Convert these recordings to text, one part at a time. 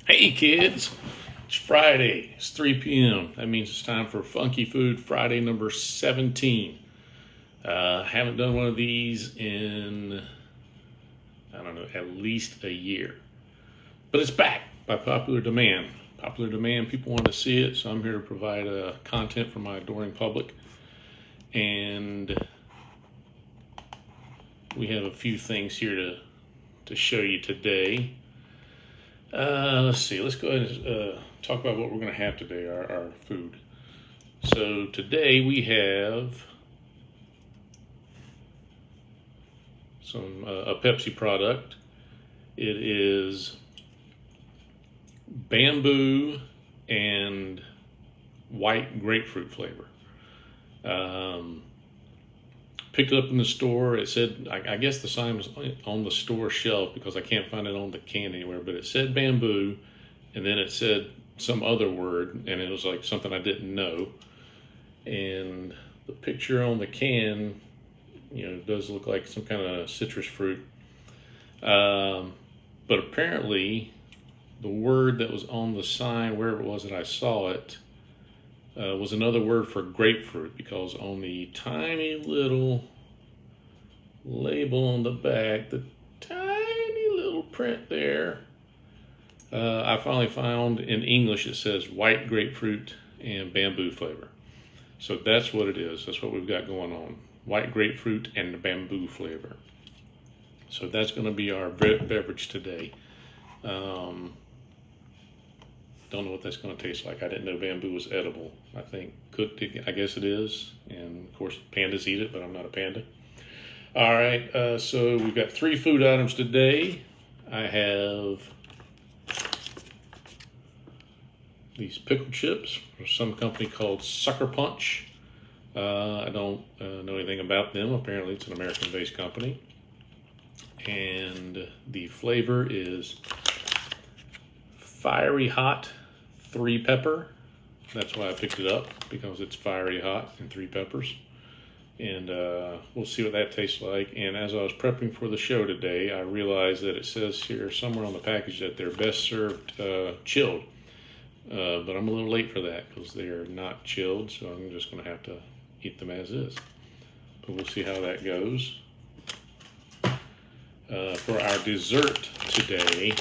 Hey kids, it's Friday. It's 3 p.m. That means it's time for Funky Food Friday number 17. Haven't done one of these in, I don't know, at least a year. But it's back by popular demand. Popular demand, people want to see it, so I'm here to provide content for my adoring public. And we have a few things here to show you today. Let's see. Let's go ahead and talk about what we're going to have today, our food. So today we have a Pepsi product. It is bamboo and white grapefruit flavor. Picked it up in the store. It said, I guess the sign was on the store shelf because I can't find it on the can anywhere, but it said bamboo, and then it said some other word, and it was like something I didn't know. And the picture on the can, does look like some kind of citrus fruit. But apparently, the word that was on the sign, wherever it was that I saw it, was another word for grapefruit, because on the tiny little label on the back, the tiny little print there, I finally found in English it says white grapefruit and bamboo flavor. So that's what it is. That's what we've got going on. White grapefruit and bamboo flavor. So that's going to be our beverage today. Don't know what that's going to taste like. I didn't know bamboo was edible. I think cooked, I guess it is. And of course, pandas eat it, but I'm not a panda. All right, so we've got 3 food items today. I have these pickle chips from some company called Sucker Punch. I don't know anything about them. Apparently, it's an American-based company. And the flavor is fiery hot 3 pepper. That's why I picked it up, because it's fiery hot and 3 peppers. And we'll see what that tastes like. And as I was prepping for the show today, I realized that it says here somewhere on the package that they're best served chilled. But I'm a little late for that because they're not chilled, so I'm just going to have to eat them as is. But we'll see how that goes. For our dessert today,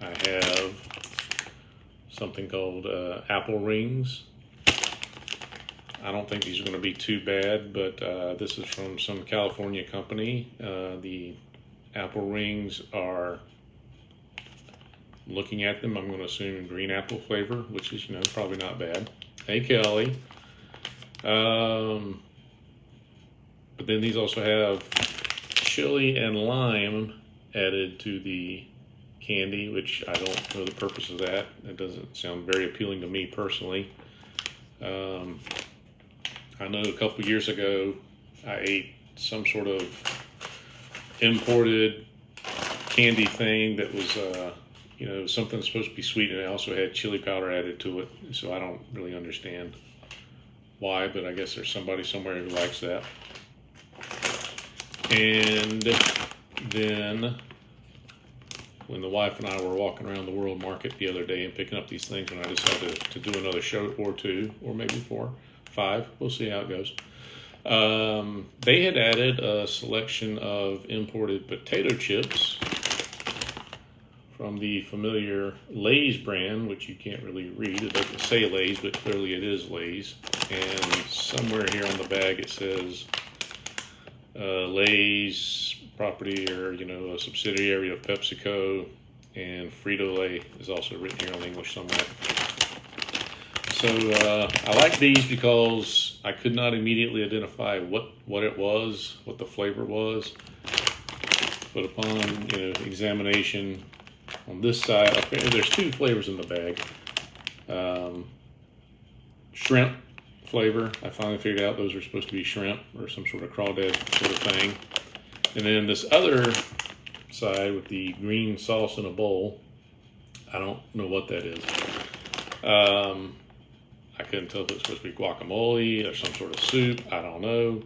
I have something called apple rings. I don't think these are going to be too bad, but this is from some California company. The apple rings are, looking at them, I'm going to assume green apple flavor, which is, probably not bad. Hey, Kelly. But then these also have chili and lime added to the candy, which I don't know the purpose of that. It doesn't sound very appealing to me personally. I know a couple years ago I ate some sort of imported candy thing that was, something that's supposed to be sweet, and it also had chili powder added to it. So I don't really understand why, but I guess there's somebody somewhere who likes that. And then when the wife and I were walking around the World Market the other day and picking up these things, and I decided to do another show or 2, or maybe 4, 5, we'll see how it goes. They had added a selection of imported potato chips from the familiar Lay's brand, which you can't really read. It doesn't say Lay's, but clearly it is Lay's. And somewhere here on the bag it says Lay's property, or a subsidiary of PepsiCo, and Frito-Lay is also written here on English somewhere. So I like these because I could not immediately identify what it was, what the flavor was. But upon examination on this side, there's 2 flavors in the bag. Shrimp flavor. I finally figured out those are supposed to be shrimp or some sort of crawdad sort of thing. And then this other side with the green sauce in a bowl, I don't know what that is. I couldn't tell if it's supposed to be guacamole or some sort of soup. I don't know.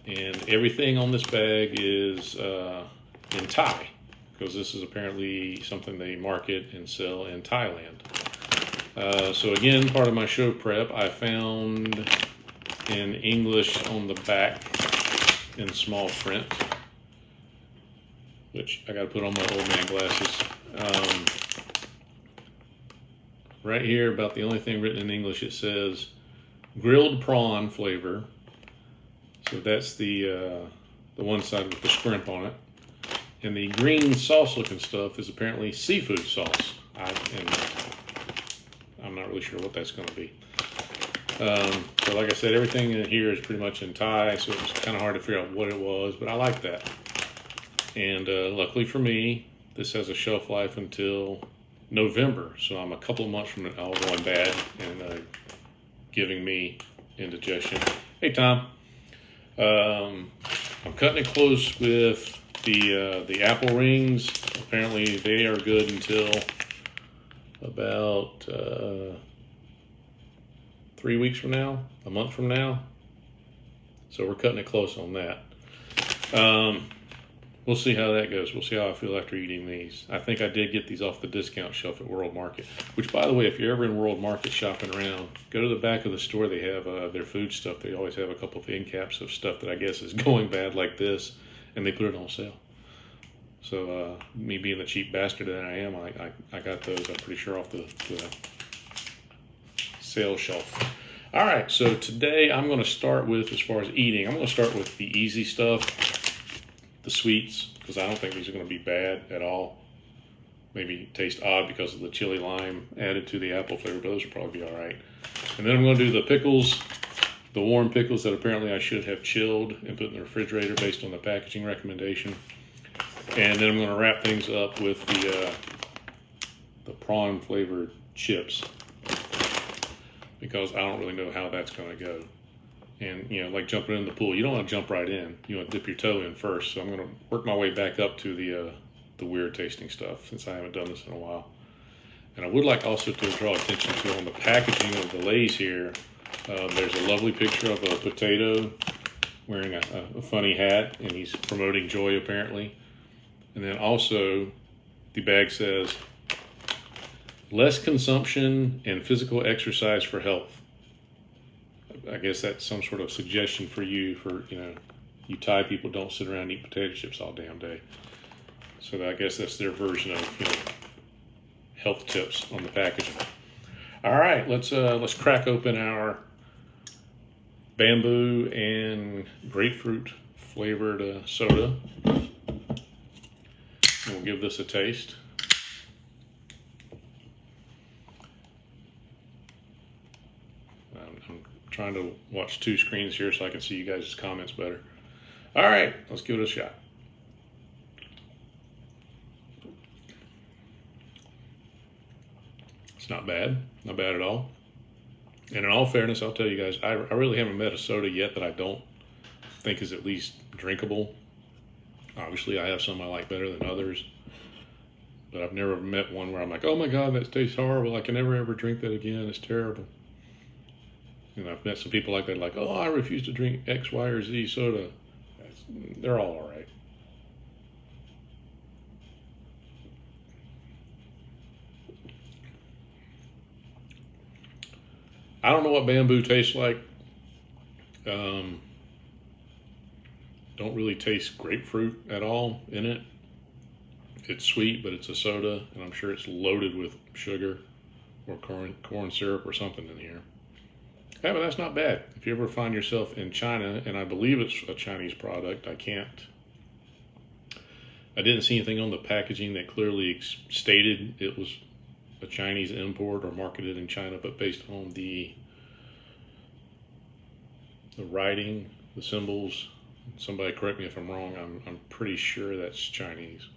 And everything on this bag is in Thai. because this is apparently something they market and sell in Thailand. So again, part of my show prep, I found in English on the back in small print, which I got to put on my old man glasses. Right here, about the only thing written in English, it says grilled prawn flavor. So that's the one side with the shrimp on it. And the green sauce looking stuff is apparently seafood sauce. I'm not really sure what that's going to be. So like I said, everything in here is pretty much in Thai, so it was kind of hard to figure out what it was, but I like that. And luckily for me, this has a shelf life until November, so I'm a couple of months from it all going bad and giving me indigestion. Hey Tom, I'm cutting it close with the apple rings. Apparently they are good until about 3 weeks from now, a month from now. So we're cutting it close on that. We'll see how that goes. We'll see how I feel after eating these. I think I did get these off the discount shelf at World Market, which, by the way, if you're ever in World Market shopping around, go to the back of the store. They have their food stuff. They always have a couple of end caps of stuff that I guess is going bad like this, and they put it on sale. So me being the cheap bastard that I am, I got those, I'm pretty sure, off the sale shelf. All right, so today I'm going to start with, as far as eating, I'm going to start with the easy stuff. The sweets, because I don't think these are going to be bad at all. Maybe taste odd because of the chili lime added to the apple flavor, but those will probably be all right. And then I'm going to do the pickles, the warm pickles that apparently I should have chilled and put in the refrigerator based on the packaging recommendation. And then I'm going to wrap things up with the prawn flavored chips, because I don't really know how that's going to go. And, you know, like jumping in the pool, you don't want to jump right in. You want to dip your toe in first. So I'm going to work my way back up to the weird tasting stuff, since I haven't done this in a while. And I would like also to draw attention to, on the packaging of the Lay's here, there's a lovely picture of a potato wearing a funny hat, and he's promoting joy apparently. And then also the bag says, less consumption and physical exercise for health. I guess that's some sort of suggestion for you, you Thai people don't sit around and eat potato chips all damn day. So I guess that's their version of, health tips on the packaging. All right, let's crack open our bamboo and grapefruit flavored soda. We'll give this a taste. I'm trying to watch two screens here so I can see you guys' comments better. All right, let's give it a shot. It's not bad at all. And in all fairness, I'll tell you guys, I really haven't met a soda yet that I don't think is at least drinkable. Obviously, I have some I like better than others, but I've never met one where I'm like, oh my God, that tastes horrible. I can never ever drink that again. It's terrible. I've met some people like that, like, oh, I refuse to drink X, Y, or Z soda. They're all right. I don't know what bamboo tastes like. Don't really taste grapefruit at all in it. It's sweet, but it's a soda, and I'm sure it's loaded with sugar or corn syrup or something in here. Yeah, but that's not bad. If you ever find yourself in China, and I believe it's a Chinese product, I didn't see anything on the packaging that clearly stated it was a Chinese import or marketed in China, but based on the writing, the symbols, somebody correct me if I'm wrong, I'm pretty sure that's Chinese.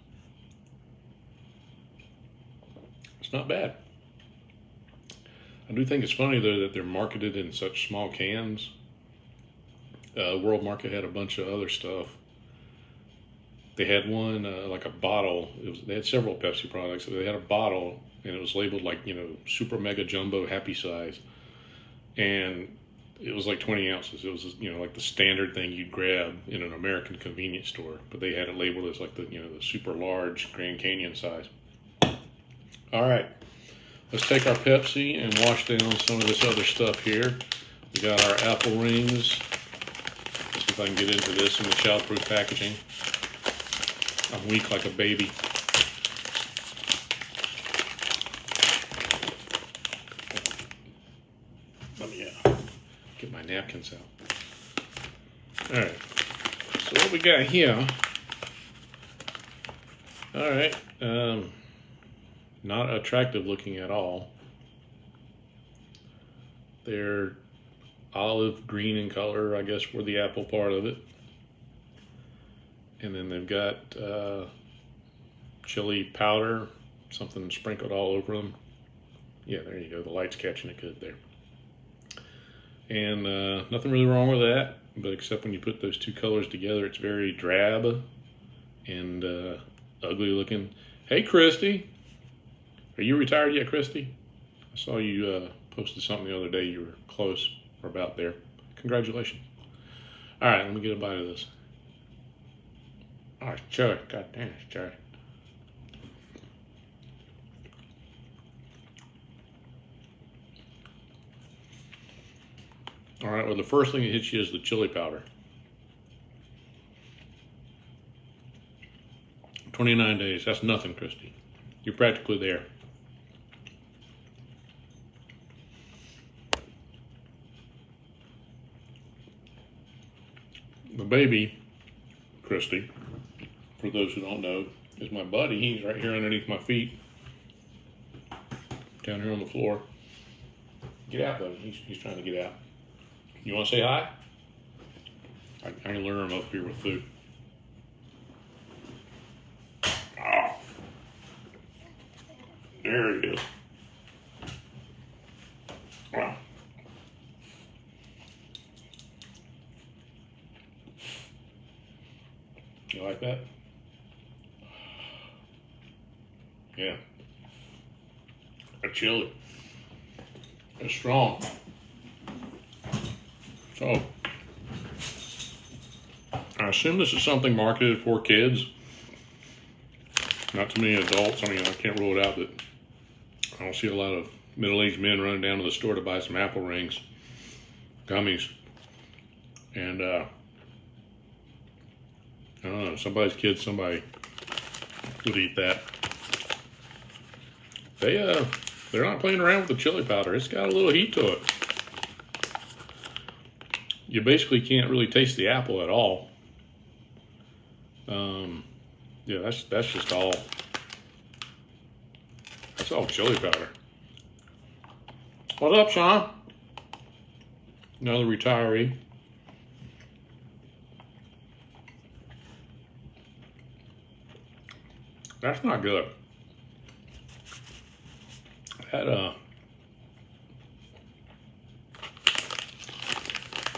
It's not bad. I do think it's funny, though, that they're marketed in such small cans. World Market had a bunch of other stuff. They had one, like a bottle. They had several Pepsi products. So they had a bottle, and it was labeled like, super mega jumbo happy size. And It was like 20 ounces. It was, like the standard thing you'd grab in an American convenience store, but they had it labeled as like the super large Grand Canyon size. All right, let's take our Pepsi and wash down some of this other stuff here. We got our apple rings. Let's see if I can get into this in the childproof packaging. I'm weak like a baby. Let me get my napkins out. All right, so what we got here, all right, not attractive looking at all. They're olive green in color, I guess, for the apple part of it. And then they've got chili powder, something sprinkled all over them. Yeah, there you go, the light's catching it good there. And nothing really wrong with that, but except when you put those two colors together, it's very drab and ugly looking. Hey, Christy. Are you retired yet, Christy? I saw you posted something the other day. You were close or about there. Congratulations. All right, let me get a bite of this. Oh, it's cherry. God damn, it's cherry. All right, well, the first thing that hits you is the chili powder. 29 days, that's nothing, Christy. You're practically there. The baby, Christy, for those who don't know, is my buddy. He's right here underneath my feet, down here on the floor. Get out, buddy. He's trying to get out. You want to say hi? I can lure him up here with food. Oh, there he is. Wow. You like that? Yeah. A chili. It's strong. So, I assume this is something marketed for kids. Not too many adults. I mean, I can't rule it out, but I don't see a lot of middle-aged men running down to the store to buy some apple rings, gummies, and I don't know, somebody's kid, somebody would eat that. They're not playing around with the chili powder. It's got a little heat to it. You basically can't really taste the apple at all. Yeah, that's just all. That's all chili powder. What's up, Sean? Another retiree. That's not good. That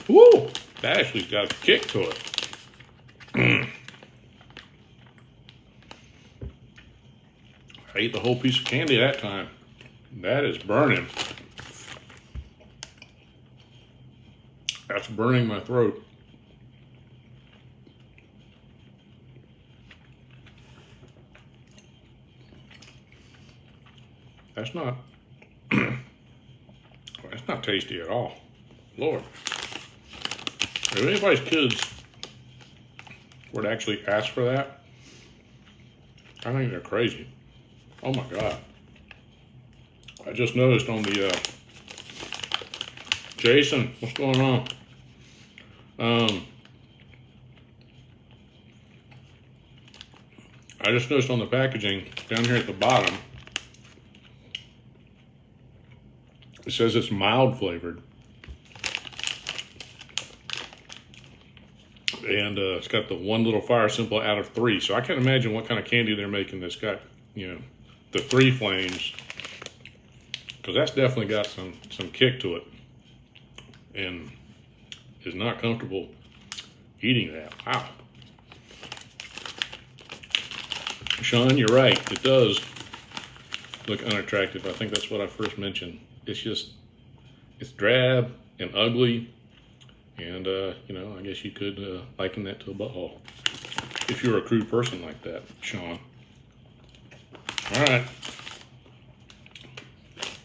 woo! That actually got a kick to it. I ate the whole piece of candy that time. That is burning. That's burning my throat. That's not that's not tasty at all. Lord. If anybody's kids were to actually ask for that, I think they're crazy. Oh my God. I just noticed on the Jason, what's going on? I just noticed on the packaging down here at the bottom, it says it's mild flavored. And it's got the one little fire symbol out of 3. So I can't imagine what kind of candy they're making that's got, the 3 flames. Because that's definitely got some kick to it. And is not comfortable eating that. Wow. Sean, you're right. It does look unattractive. I think that's what I first mentioned. It's drab and ugly. And, you know, I guess you could liken that to a butthole. If you're a crude person like that, Sean. All right.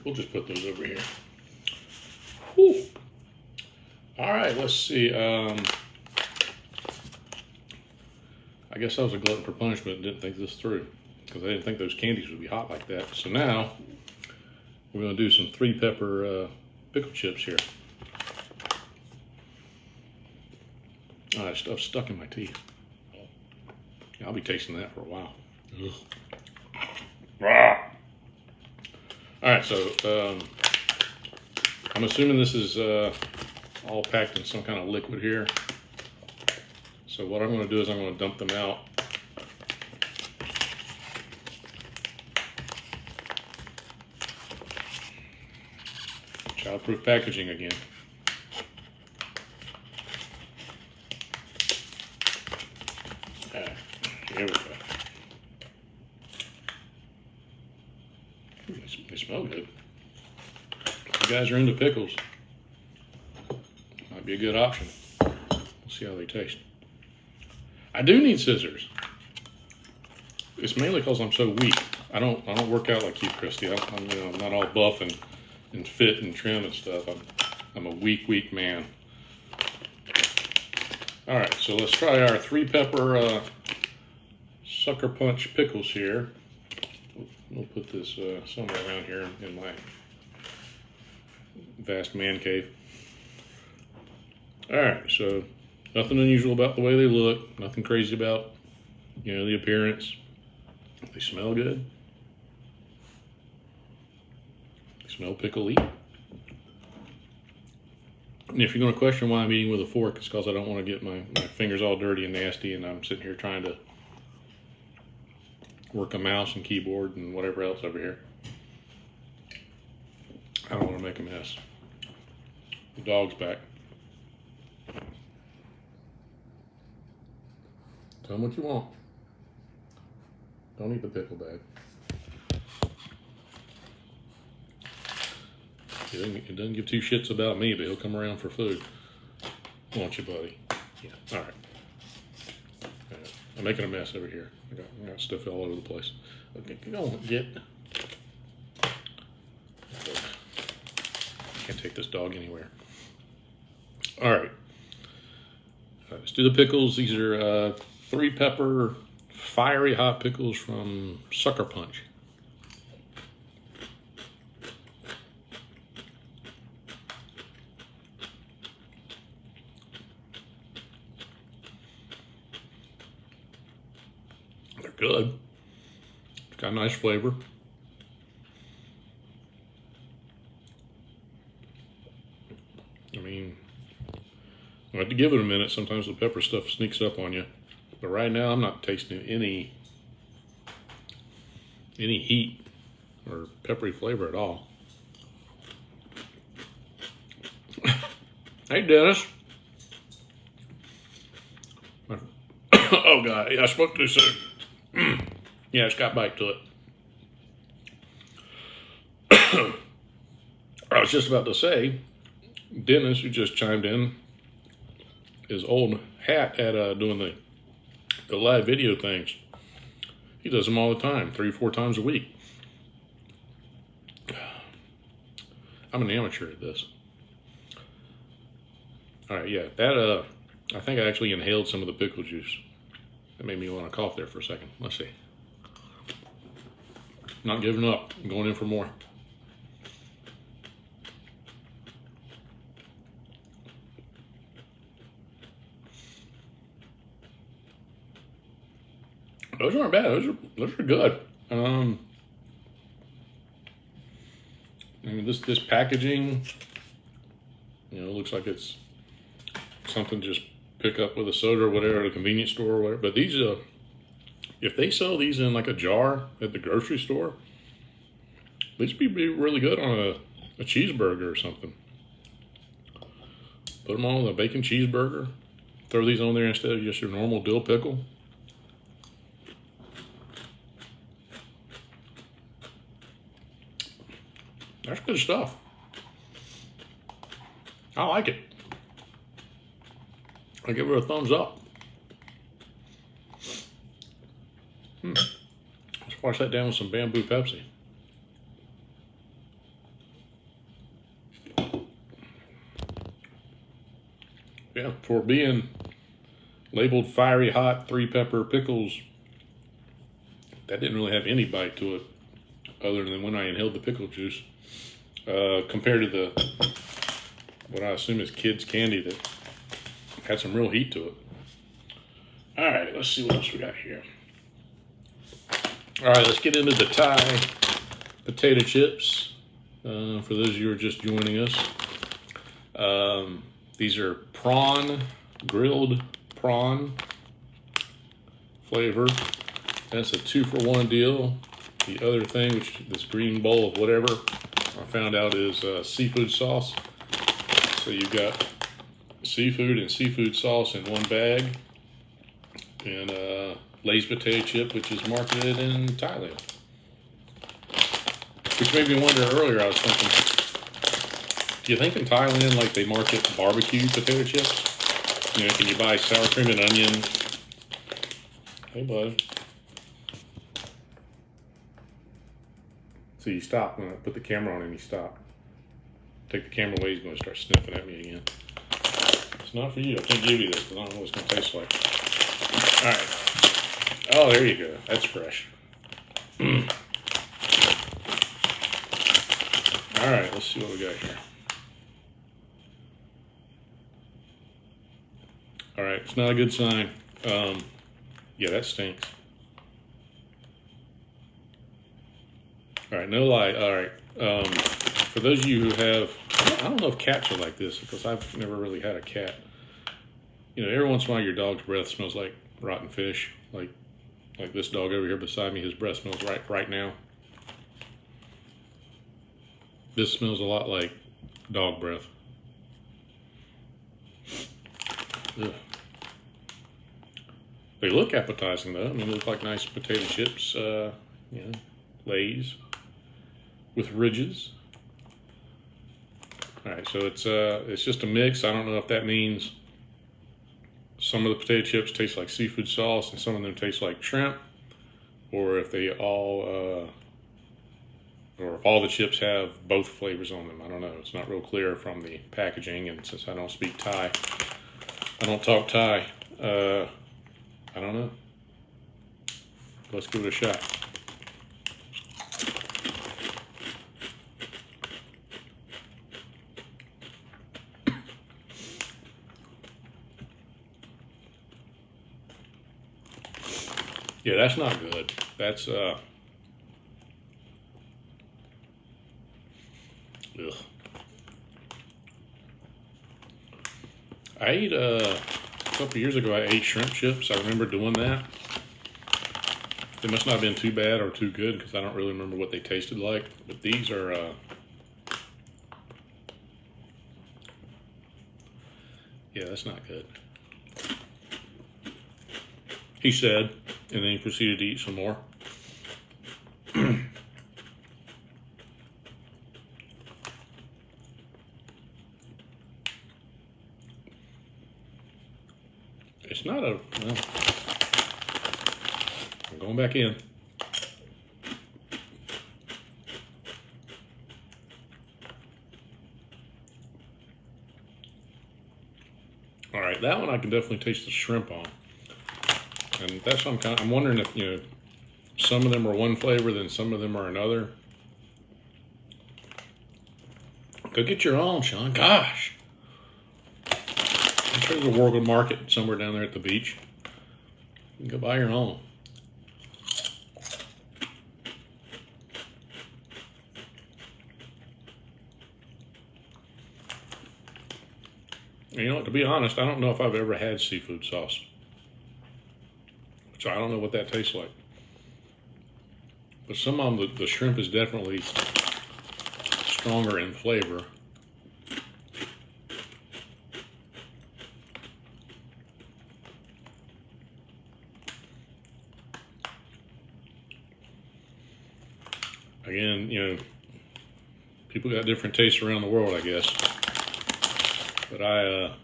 We'll just put those over here. Whew. All right, let's see. I guess I was a glutton for punishment and didn't think this through because I didn't think those candies would be hot like that. So now we're going to do some 3-pepper pickle chips here. Oh, that stuff's stuck in my teeth. I'll be tasting that for a while. All right, so I'm assuming this is all packed in some kind of liquid here. So what I'm going to do is I'm going to dump them out. Childproof packaging again. Here we go. They smell good. If you guys are into pickles, might be a good option. We'll see how they taste. I do need scissors. It's mainly because I'm so weak. I don't work out like you, Christy. I'm you know, I'm not all buff and fit and trim and stuff. I'm a weak man. All right, so let's try our 3-pepper sucker punch pickles here. We'll put this somewhere around here in my vast man cave. All right, so nothing unusual about the way they look. Nothing crazy about, you know, the appearance. They smell good. They smell pickly. And if you're going to question why I'm eating with a fork, it's because I don't want to get my fingers all dirty and nasty, and I'm sitting here trying to work a mouse and keyboard and whatever else over here. I don't want to make a mess. The dog's back. Tell him what you want. Don't eat the pickle bag. He doesn't give 2 shits about me, but he'll come around for food. Won't you, buddy? Yeah. All right. I'm making a mess over here. I got stuff all over the place. Okay, go on, get. Can't take this dog anywhere. All right. Let's do the pickles. These are 3-pepper, fiery hot pickles from Sucker Punch. They're good. It's got a nice flavor. I mean, I have to give it a minute. Sometimes the pepper stuff sneaks up on you. But right now, I'm not tasting any heat or peppery flavor at all. Hey, Dennis. Oh, God. Yeah, I spoke too soon. Yeah, it's got bite to it. I was just about to say, Dennis, who just chimed in, his old hat at doing the live video things. He does them all the time, 3-4 times a week. I'm an amateur at this. All right, yeah, that I think I actually inhaled some of the pickle juice. That made me want to cough there for a second. Let's see. Not giving up. I'm going in for more. Those aren't bad. Those are good. I mean, this packaging, you know, looks like it's something just pick up with a soda or whatever at a convenience store or whatever. But these, if they sell these in like a jar at the grocery store, these would be really good on a cheeseburger or something. Put them on a bacon cheeseburger. Throw these on there instead of just your normal dill pickle. That's good stuff. I like it. I give it a thumbs up. Let's wash that down with some Bamboo Pepsi. Yeah, for being labeled fiery hot 3-pepper pickles, that didn't really have any bite to it other than when I inhaled the pickle juice. Compared to the, what I assume is kids' candy that had some real heat to it. All right, let's see what else we got here. All right, let's get into the Thai potato chips. For those of you who are just joining us, these are prawn, grilled prawn flavor. That's a 2-for-1 deal. The other thing, which this green bowl of whatever, I found out is seafood sauce. So you've got seafood and seafood sauce in one bag, and Lay's potato chip, which is marketed in Thailand. Which made me wonder earlier, I was thinking, do you think in Thailand, like, they market barbecue potato chips? You know, can you buy sour cream and onion? Hey, bud. So you stop when I put the camera on him, you stop. Take the camera away, he's going to start sniffing at me again. It's not for you. I can't give you this because I don't know what it's going to taste like. All right. Oh, there you go. That's fresh. All right, let's see what we got here. All right, it's not a good sign. Yeah, that stinks. All right, no lie. All right, for those of you who have, I don't know if cats are like this because I've never really had a cat. You know, every once in a while your dog's breath smells like rotten fish. Like this dog over here beside me, his breath smells right now. This smells a lot like dog breath. Ugh. They look appetizing though. I mean, they look like nice potato chips, you know, Lay's with ridges. All right, so it's just a mix. I don't know if that means some of the potato chips taste like seafood sauce and some of them taste like shrimp, or if they all, or if all the chips have both flavors on them. I don't know. It's not real clear from the packaging, and since I don't speak Thai, I don't talk Thai. I don't know. Let's give it a shot. Yeah, that's not good. That's ugh. I ate a couple years ago. I ate shrimp chips. I remember doing that. They must not have been too bad or too good because I don't really remember what they tasted like. But these are, yeah, that's not good. He said, and then he proceeded to eat some more. It's not a, well, I'm going back in. All right, that one I can definitely taste the shrimp on. And that's what I'm wondering if, you know, some of them are one flavor, then some of them are another. Go get your own, Sean. Gosh. I'm sure there's a Wargood Market somewhere down there at the beach. You can go buy your own. You know, to be honest, I don't know if I've ever had seafood sauce. So I don't know what that tastes like. But some of them, the shrimp is definitely stronger in flavor. Again, you know, people got different tastes around the world, I guess. But I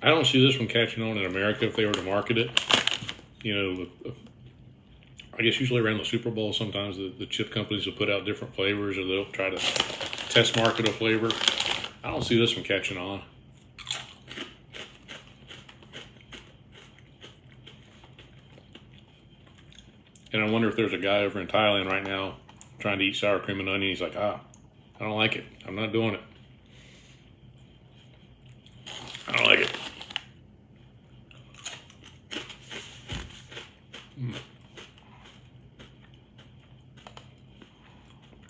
don't see this one catching on in America if they were to market it. You know, I guess usually around the Super Bowl, sometimes the chip companies will put out different flavors, or they'll try to test market a flavor. I don't see this one catching on. And I wonder if there's a guy over in Thailand right now trying to eat sour cream and onion. He's like, I don't like it. I'm not doing it. I don't like it.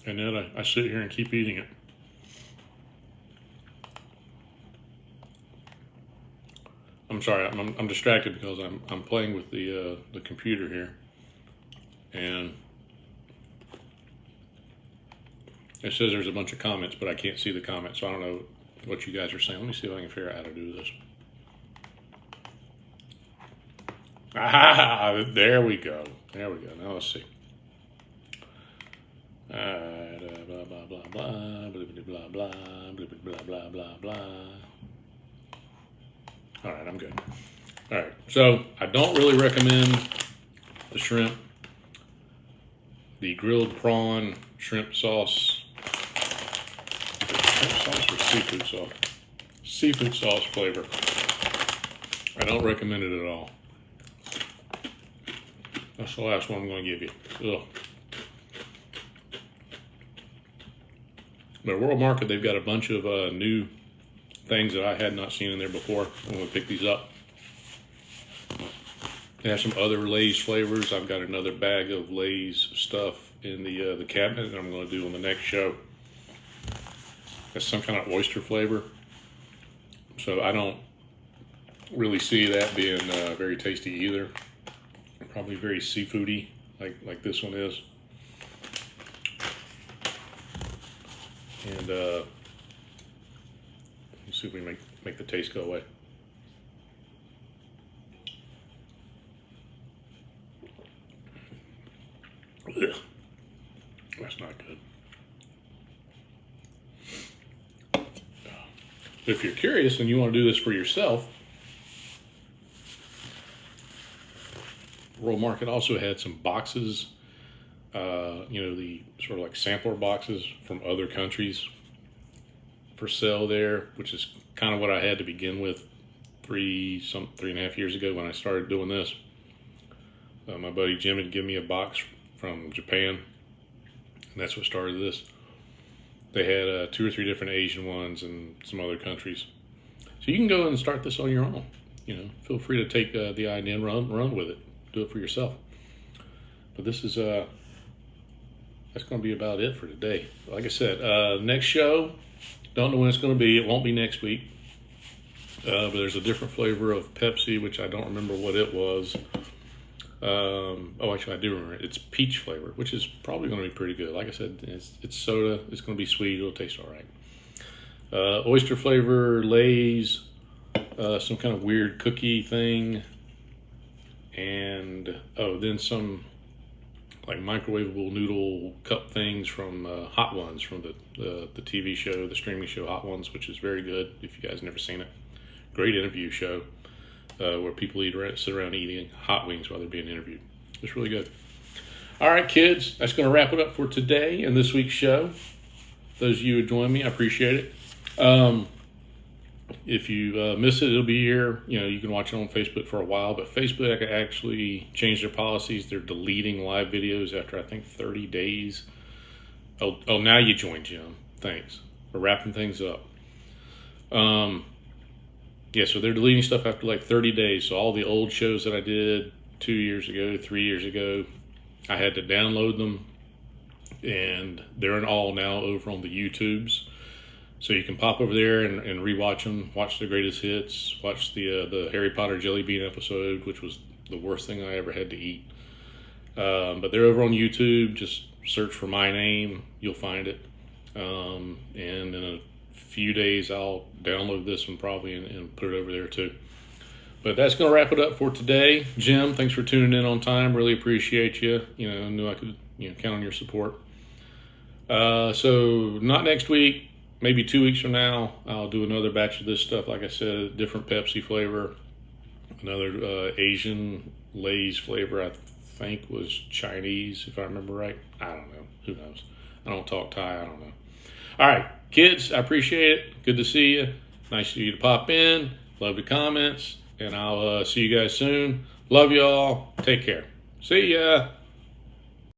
And then I sit here and keep eating it. I'm sorry, I'm distracted because I'm playing with the computer here, and it says there's a bunch of comments, but I can't see the comments, so I don't know what you guys are saying. Let me see if I can figure out how to do this. Ah, there we go. There we go. Now let's see. All right, blah blah blah blah, blah blah blah blah blah blah blah blah. All right, I'm good. All right, so I don't really recommend the shrimp, the grilled prawn shrimp sauce. Shrimp sauce or seafood sauce? Seafood sauce flavor. I don't recommend it at all. That's the last one I'm going to give you. Ugh. But World Market, they've got a bunch of new things that I had not seen in there before. I'm going to pick these up. They have some other Lay's flavors. I've got another bag of Lay's stuff in the cabinet that I'm going to do on the next show. That's some kind of oyster flavor. So I don't really see that being very tasty either. Probably very seafoody, like this one is. And let's see if we make the taste go away. Ugh. That's not good. If you're curious and you want to do this for yourself, World Market also had some boxes, the sort of like sampler boxes from other countries for sale there, which is kind of what I had to begin with 3.5 years ago when I started doing this. My buddy Jim had given me a box from Japan, and that's what started this. They had 2 or 3 different Asian ones and some other countries. So you can go and start this on your own. Feel free to take the idea and run with it. Do it for yourself. But this is that's going to be about it for today. Like I said, next show, don't know when it's going to be. It won't be next week. But there's a different flavor of Pepsi, which I don't remember what it was. Actually, I do remember it. It's peach flavor, which is probably going to be pretty good. Like I said, it's soda. It's going to be sweet. It'll taste all right. Oyster flavor, Lay's, some kind of weird cookie thing. And then some like microwavable noodle cup things from Hot Ones, from the TV show, the streaming show Hot Ones, which is very good if you guys never seen it. Great interview show where people sit around eating hot wings while they're being interviewed. It's really good. All right, kids, that's going to wrap it up for today and this week's show. Those of you who joined me, I appreciate it. If you miss it, it'll be here. You can watch it on Facebook for a while, but Facebook actually changed their policies. They're deleting live videos after, I think, 30 days. Oh, now you joined, Jim. Thanks. We're wrapping things up. So they're deleting stuff after like 30 days. So all the old shows that I did 2 years ago, 3 years ago, I had to download them, and they're all now over on the YouTubes. So you can pop over there and rewatch them, watch the greatest hits, watch the Harry Potter Jelly Bean episode, which was the worst thing I ever had to eat. But they're over on YouTube. Just search for my name. You'll find it. And in a few days, I'll download this one probably and put it over there too. But that's going to wrap it up for today. Jim, thanks for tuning in on time. Really appreciate you. I knew I could count on your support. So not next week, maybe 2 weeks from now, I'll do another batch of this stuff. Like I said, a different Pepsi flavor, another Asian Lay's flavor. I think was Chinese, if I remember right. I don't know. Who knows? I don't talk Thai. I don't know. All right, kids, I appreciate it. Good to see you. Nice of you to pop in. Love the comments. And I'll see you guys soon. Love y'all. Take care. See ya.